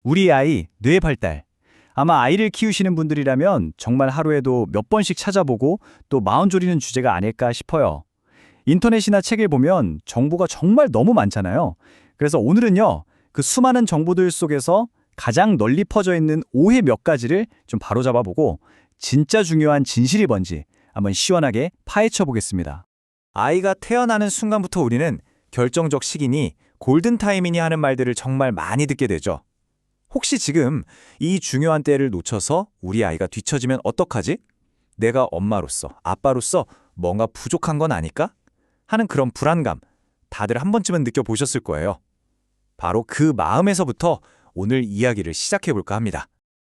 우리 아이 뇌 발달. 아마 아이를 키우시는 분들이라면 정말 하루에도 몇 번씩 찾아보고 또 마음 졸이는 주제가 아닐까 싶어요. 인터넷이나 책을 보면 정보가 정말 너무 많잖아요. 그래서 오늘은요, 그 수많은 정보들 속에서 가장 널리 퍼져 있는 오해 몇 가지를 좀 바로잡아보고 진짜 중요한 진실이 뭔지 한번 시원하게 파헤쳐 보겠습니다. 아이가 태어나는 순간부터 우리는 결정적 시기니 골든타임이니 하는 말들을 정말 많이 듣게 되죠. 혹시 지금 이 중요한 때를 놓쳐서 우리 아이가 뒤처지면 어떡하지? 내가 엄마로서, 아빠로서 뭔가 부족한 건 아닐까? 하는 그런 불안감, 다들 한 번쯤은 느껴보셨을 거예요. 바로 그 마음에서부터 오늘 이야기를 시작해볼까 합니다.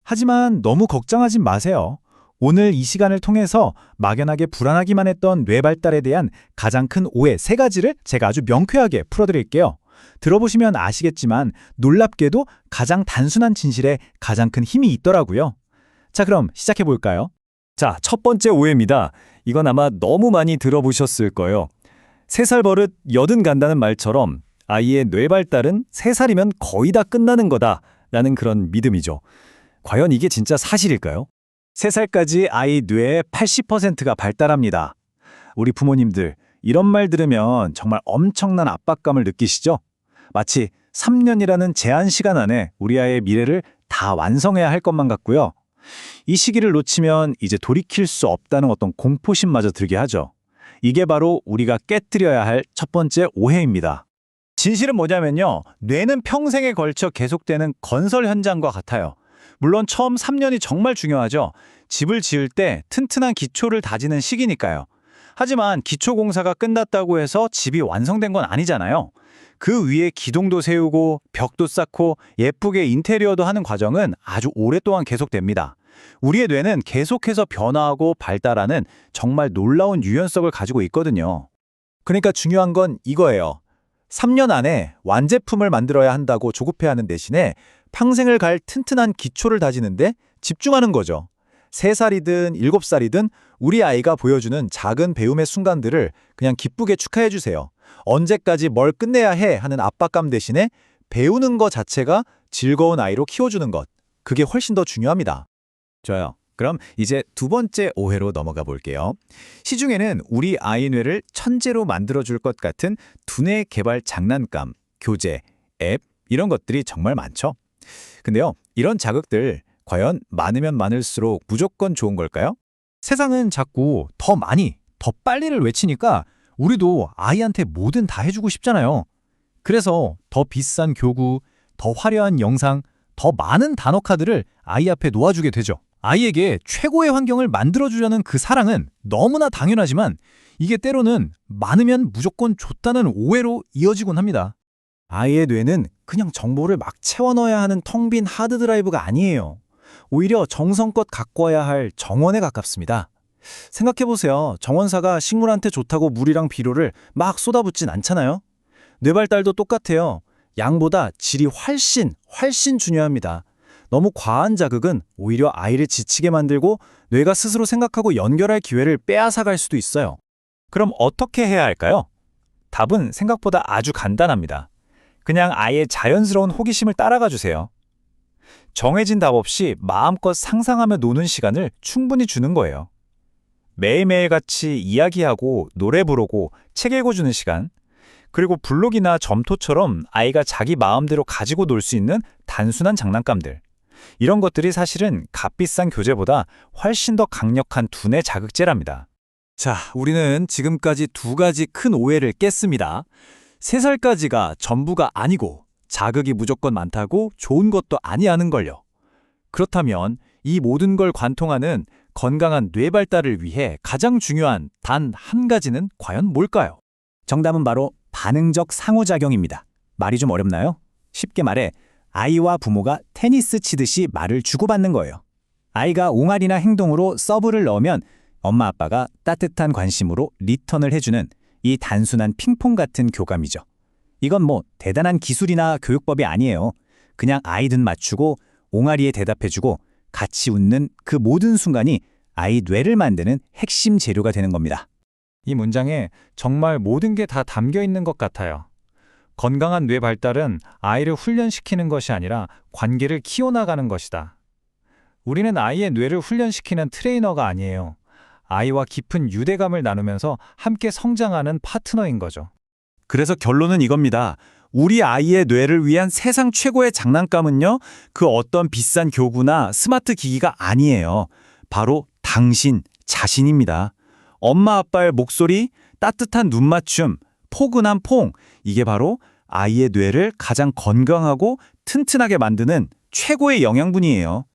하지만 너무 걱정하지 마세요. 오늘 이 시간을 통해서 막연하게 불안하기만 했던 뇌 발달에 대한 가장 큰 오해 3가지를 제가 아주 명쾌하게 풀어드릴게요. 들어보시면 아시겠지만 놀랍게도 가장 단순한 진실에 가장 큰 힘이 있더라고요. 자, 그럼 시작해볼까요? 자, 첫 번째 오해입니다. 이건 아마 너무 많이 들어보셨을 거예요. 3살 버릇 여든 간다는 말처럼 아이의 뇌 발달은 3살이면 거의 다 끝나는 거다라는 그런 믿음이죠. 과연 이게 진짜 사실일까요? 3살까지 아이 뇌의 80%가 발달합니다. 우리 부모님들, 이런 말 들으면 정말 엄청난 압박감을 느끼시죠? 마치 3년이라는 제한 시간 안에 우리 아이의 미래를 다 완성해야 할 것만 같고요. 이 시기를 놓치면 이제 돌이킬 수 없다는 어떤 공포심마저 들게 하죠. 이게 바로 우리가 깨트려야 할 첫 번째 오해입니다. 진실은 뭐냐면요, 뇌는 평생에 걸쳐 계속되는 건설 현장과 같아요. 물론 처음 3년이 정말 중요하죠. 집을 지을 때 튼튼한 기초를 다지는 시기니까요. 하지만 기초 공사가 끝났다고 해서 집이 완성된 건 아니잖아요. 그 위에 기둥도 세우고 벽도 쌓고 예쁘게 인테리어도 하는 과정은 아주 오랫동안 계속됩니다. 우리의 뇌는 계속해서 변화하고 발달하는 정말 놀라운 유연성을 가지고 있거든요. 그러니까 중요한 건 이거예요. 3년 안에 완제품을 만들어야 한다고 조급해하는 대신에 평생을 갈 튼튼한 기초를 다지는데 집중하는 거죠. 3살이든 7살이든 우리 아이가 보여주는 작은 배움의 순간들을 그냥 기쁘게 축하해 주세요. 언제까지 뭘 끝내야 해 하는 압박감 대신에 배우는 것 자체가 즐거운 아이로 키워주는 것. 그게 훨씬 더 중요합니다. 좋아요. 그럼 이제 두 번째 오해로 넘어가 볼게요. 시중에는 우리 아이 뇌를 천재로 만들어줄 것 같은 두뇌 개발 장난감, 교재, 앱 이런 것들이 정말 많죠. 근데요, 이런 자극들 과연 많으면 많을수록 무조건 좋은 걸까요? 세상은 자꾸 더 많이, 더 빨리를 외치니까 우리도 아이한테 뭐든 다 해주고 싶잖아요. 그래서 더 비싼 교구, 더 화려한 영상, 더 많은 단어 카드를 아이 앞에 놓아주게 되죠. 아이에게 최고의 환경을 만들어주려는 그 사랑은 너무나 당연하지만 이게 때로는 많으면 무조건 좋다는 오해로 이어지곤 합니다. 아이의 뇌는 그냥 정보를 막 채워 넣어야 하는 텅 빈 하드드라이브가 아니에요. 오히려 정성껏 가꿔야 할 정원에 가깝습니다. 생각해보세요. 정원사가 식물한테 좋다고 물이랑 비료를 막 쏟아붓진 않잖아요. 뇌발달도 똑같아요. 양보다 질이 훨씬 중요합니다. 너무 과한 자극은 오히려 아이를 지치게 만들고 뇌가 스스로 생각하고 연결할 기회를 빼앗아갈 수도 있어요. 그럼 어떻게 해야 할까요? 답은 생각보다 아주 간단합니다. 그냥 아이의 자연스러운 호기심을 따라가 주세요. 정해진 답 없이 마음껏 상상하며 노는 시간을 충분히 주는 거예요. 매일매일 같이 이야기하고 노래 부르고 책 읽어주는 시간, 그리고 블록이나 점토처럼 아이가 자기 마음대로 가지고 놀 수 있는 단순한 장난감들. 이런 것들이 사실은 값비싼 교재보다 훨씬 더 강력한 두뇌 자극제랍니다. 자, 우리는 지금까지 2가지 큰 오해를 깼습니다. 3살까지가 전부가 아니고 자극이 무조건 많다고 좋은 것도 아니하는 걸요. 그렇다면 이 모든 걸 관통하는 건강한 뇌 발달을 위해 가장 중요한 단 한 가지는 과연 뭘까요? 정답은 바로 반응적 상호작용입니다. 말이 좀 어렵나요? 쉽게 말해 아이와 부모가 테니스 치듯이 말을 주고받는 거예요. 아이가 옹알이나 행동으로 서브를 넣으면 엄마 아빠가 따뜻한 관심으로 리턴을 해주는 이 단순한 핑퐁 같은 교감이죠. 이건 뭐 대단한 기술이나 교육법이 아니에요. 그냥 아이 눈 맞추고 옹알이에 대답해주고 같이 웃는 그 모든 순간이 아이 뇌를 만드는 핵심 재료가 되는 겁니다. 이 문장에 정말 모든 게 다 담겨 있는 것 같아요. 건강한 뇌 발달은 아이를 훈련시키는 것이 아니라 관계를 키워나가는 것이다. 우리는 아이의 뇌를 훈련시키는 트레이너가 아니에요. 아이와 깊은 유대감을 나누면서 함께 성장하는 파트너인 거죠. 그래서 결론은 이겁니다. 우리 아이의 뇌를 위한 세상 최고의 장난감은요, 그 어떤 비싼 교구나 스마트 기기가 아니에요. 바로 당신 자신입니다. 엄마 아빠의 목소리, 따뜻한 눈맞춤, 포근한 퐁, 이게 바로 아이의 뇌를 가장 건강하고 튼튼하게 만드는 최고의 영양분이에요.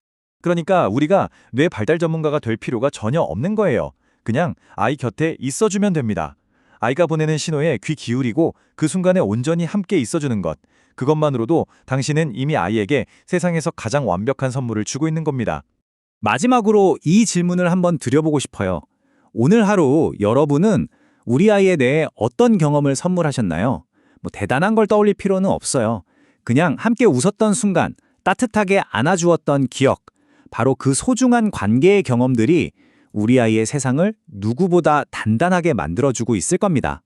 그러니까 우리가 뇌 발달 전문가가 될 필요가 전혀 없는 거예요. 그냥 아이 곁에 있어주면 됩니다. 아이가 보내는 신호에 귀 기울이고 그 순간에 온전히 함께 있어주는 것. 그것만으로도 당신은 이미 아이에게 세상에서 가장 완벽한 선물을 주고 있는 겁니다. 마지막으로 이 질문을 한번 드려보고 싶어요. 오늘 하루 여러분은 우리 아이에 대해 어떤 경험을 선물하셨나요? 뭐 대단한 걸 떠올릴 필요는 없어요. 그냥 함께 웃었던 순간, 따뜻하게 안아주었던 기억, 바로 그 소중한 관계의 경험들이 우리 아이의 세상을 누구보다 단단하게 만들어주고 있을 겁니다.